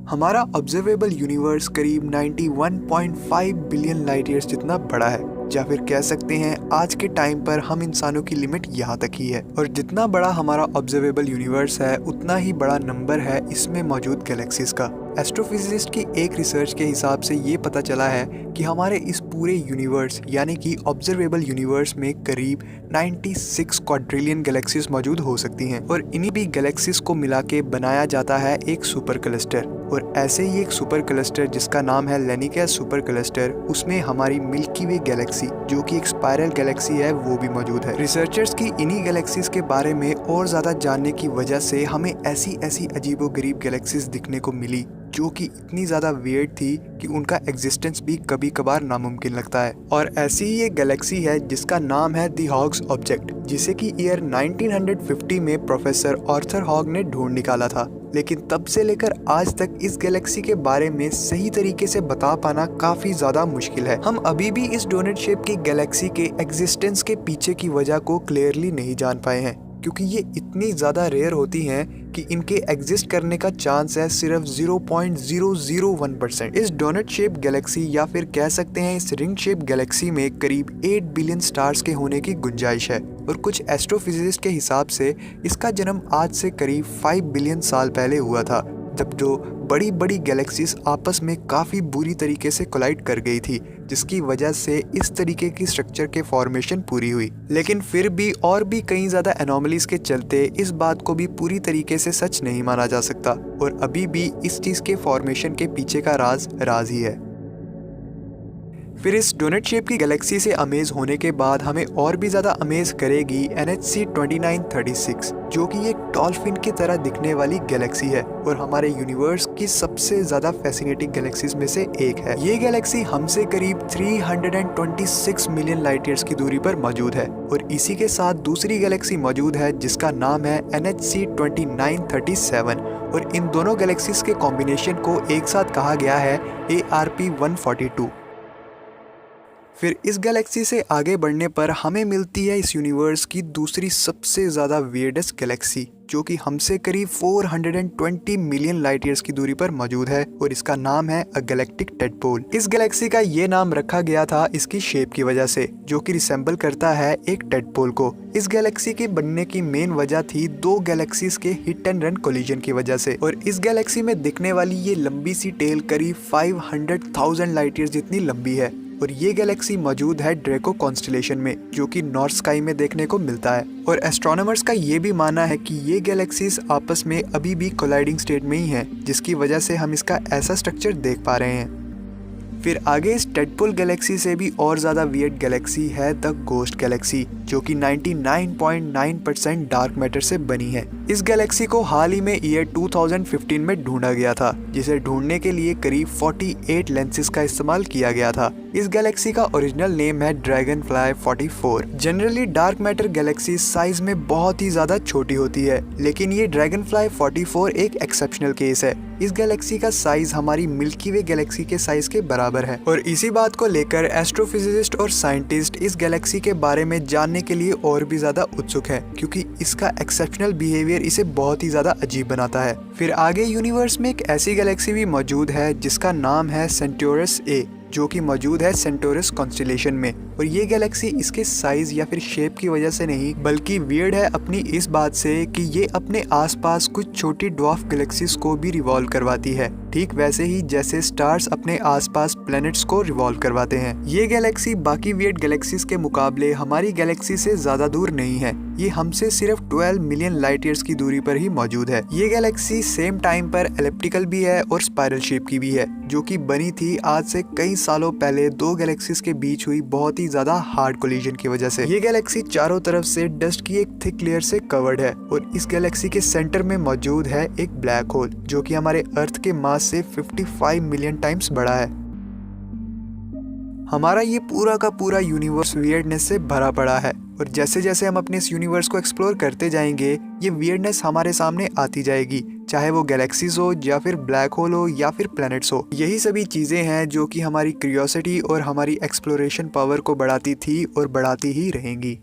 हमारा observable universe करीब 91.5 billion light years जितना बड़ा है, या फिर कह सकते हैं आज के टाइम पर हम इंसानों की लिमिट यहाँ तक ही है। और जितना बड़ा हमारा ऑब्जर्वेबल यूनिवर्स है उतना ही बड़ा नंबर है इसमें मौजूद गैलेक्सीज का। एस्ट्रोफिजिसिस्ट की एक रिसर्च के हिसाब से ये पता चला है कि हमारे इस पूरे यूनिवर्स यानी कि ऑब्जर्वेबल यूनिवर्स में करीब 96 क्वाड्रिलियन गैलेक्सीज मौजूद हो सकती हैं और इन्हीं भी गैलेक्सीज को मिला के बनाया जाता है एक सुपर क्लस्टर। और ऐसे ही एक सुपर क्लस्टर जिसका नाम है लेनिकस सुपर क्लस्टर, उसमें हमारी मिल्की वे गैलेक्सी जो कि एक स्पाइरल गैलेक्सी है वो भी मौजूद है। रिसर्चर्स की इन्हीं गैलेक्सीज के बारे में और ज्यादा जानने की वजह से हमें ऐसी ऐसी अजीबोगरीब गैलेक्सीज दिखने को मिली जो कि इतनी ज्यादा वियर्ड थी कि उनका एग्जिस्टेंस भी कभी कभार नामुमकिन लगता है। और ऐसी ही एक गैलेक्सी है जिसका नाम है द हॉग्स ऑब्जेक्ट, जिसे कि ईयर 1950 में प्रोफेसर आर्थर हॉग ने ढूंढ निकाला था। लेकिन तब से लेकर आज तक इस गैलेक्सी के बारे में सही तरीके से बता पाना काफी ज्यादा मुश्किल है। हम अभी भी इस डोनट शेप की गैलेक्सी के एग्जिस्टेंस के पीछे की वजह को क्लियरली नहीं जान पाए हैं, क्योंकि ये इतनी ज्यादा रेयर होती हैं कि इनके एग्जिस्ट करने का चांस है सिर्फ 0.001%। इस डोनट शेप गैलेक्सी या फिर कह सकते हैं इस रिंग शेप गैलेक्सी में करीब 8 बिलियन स्टार्स के होने की गुंजाइश है। और कुछ एस्ट्रोफिजिसिस्ट के हिसाब से इसका जन्म आज से करीब 5 बिलियन साल पहले हुआ था, जब जो बड़ी बड़ी गैलेक्सीज आपस में काफ़ी बुरी तरीके से कोलाइड कर गई थी, जिसकी वजह से इस तरीके की स्ट्रक्चर के फॉर्मेशन पूरी हुई। लेकिन फिर भी और भी कई ज़्यादा एनोमलीज के चलते इस बात को भी पूरी तरीके से सच नहीं माना जा सकता और अभी भी इस चीज़ के फॉर्मेशन के पीछे का राज ही है। फिर इस डोनट शेप की गैलेक्सी से अमेज होने के बाद हमें और भी ज़्यादा अमेज करेगी NHC 2936, जो कि एक डॉल्फिन की तरह दिखने वाली गैलेक्सी है और हमारे यूनिवर्स की सबसे ज़्यादा फैसिनेटिंग गैलेक्सीज में से एक है। ये गैलेक्सी हमसे करीब 326 मिलियन लाइट ईयर्स की दूरी पर मौजूद है और इसी के साथ दूसरी गैलेक्सी मौजूद है जिसका नाम है NHC 2937 और इन दोनों गैलेक्सीज के कॉम्बिनेशन को एक साथ कहा गया है ARP 142। फिर इस गैलेक्सी से आगे बढ़ने पर हमें मिलती है इस यूनिवर्स की दूसरी सबसे ज़्यादा वियर्डेस्ट गैलेक्सी, जो कि हमसे करीब 420 मिलियन लाइट ईयर्स की दूरी पर मौजूद है और इसका नाम है अ गैलेक्टिक टेडपोल। इस गैलेक्सी का ये नाम रखा गया था इसकी शेप की वजह से, जो कि रिसेंबल करता है एक टेडपोल को। इस गैलेक्सी के बनने की मेन वजह थी दो गैलेक्सीज के हिट एंड रन कोलिजन की वजह से। और इस गैलेक्सी में दिखने वाली ये लंबी सी टेल करीब 500,000 लाइट ईयर्स जितनी लंबी है और ये गैलेक्सी मौजूद है ड्रैको कॉन्स्टेलेशन में, जो कि नॉर्थ स्काई में देखने को मिलता है। और एस्ट्रोनॉमर्स का ये भी मानना है कि ये गैलेक्सीज आपस में अभी भी कोलाइडिंग स्टेट में ही हैं, जिसकी वजह से हम इसका ऐसा स्ट्रक्चर देख पा रहे हैं। फिर आगे इस टेडपोल गैलेक्सी से भी और ज़्यादा वियर्ड गैलेक्सी है द गोस्ट गैलेक्सी, जो कि 99.9% डार्क मैटर से बनी है। इस गैलेक्सी को हाल ही में ईयर 2015 में ढूंढा गया था, जिसे ढूंढने के लिए करीब 48 लेंसेज का इस्तेमाल किया गया था। इस गैलेक्सी का ओरिजिनल नेम है dragon fly 44। Generally dark matter Galaxy size में बहुत ही ज्यादा छोटी होती है, लेकिन ये ड्रैगन फ्लाई 44 एक एक्सेप्शनल केस है। इस गैलेक्सी का साइज हमारी मिल्की वे गैलेक्सी के साइज के बराबर है और इसी बात को लेकर एस्ट्रोफिजिसिस्ट और साइंटिस्ट इस गैलेक्सी के बारे में जानने के लिए और भी ज्यादा उत्सुक है, क्योंकि इसका एक्सेप्शनल बिहेवियर इसे बहुत ही ज्यादा अजीब बनाता है। फिर आगे यूनिवर्स में एक ऐसी गैलेक्सी भी मौजूद है जिसका नाम है सेंटोरस A, जो कि मौजूद है सेंटोरस कॉन्स्टेलेशन में। और ये गैलेक्सी इसके साइज या फिर शेप की वजह से नहीं, बल्कि वियर्ड है अपनी इस बात से कि ये अपने आसपास कुछ छोटी ड्वार्फ गैलेक्सीज को भी रिवॉल्व करवाती है, ठीक वैसे ही जैसे स्टार्स अपने आसपास प्लैनेट्स को रिवॉल्व करवाते हैं। ये गैलेक्सी बाकी वियर्ड गैलेक्सीज के मुकाबले हमारी गैलेक्सी से ज्यादा दूर नहीं है। ये हमसे सिर्फ 12 मिलियन लाइट ईयर्स की दूरी पर ही मौजूद है। ये गैलेक्सी सेम टाइम पर एलिप्टिकल भी है और स्पाइरल शेप की भी है, जो कि बनी थी आज से कई सालों पहले दो गैलेक्सीज के बीच हुई बहुत ही ज्यादा हार्ड कोलिजन की वजह से। ये गैलेक्सी चारों तरफ से डस्ट की एक थिक लेयर से कवर्ड है और इस गैलेक्सी के सेंटर में मौजूद है एक ब्लैक होल, जो कि हमारे अर्थ के मास से 55 मिलियन टाइम्स बड़ा है। हमारा ये पूरा का पूरा यूनिवर्स वियर्डनेस से भरा पड़ा है और जैसे जैसे हम अपने इस यूनिवर्स को एक्सप्लोर करते जाएंगे, ये वियर्डनेस हमारे सामने आती जाएगी, चाहे वो गैलेक्सीज हो या फिर ब्लैक होल हो या फिर प्लैनेट्स हो। यही सभी चीज़ें हैं जो कि हमारी क्यूरियोसिटी और हमारी एक्सप्लोरेशन पावर को बढ़ाती थी और बढ़ाती ही रहेंगी।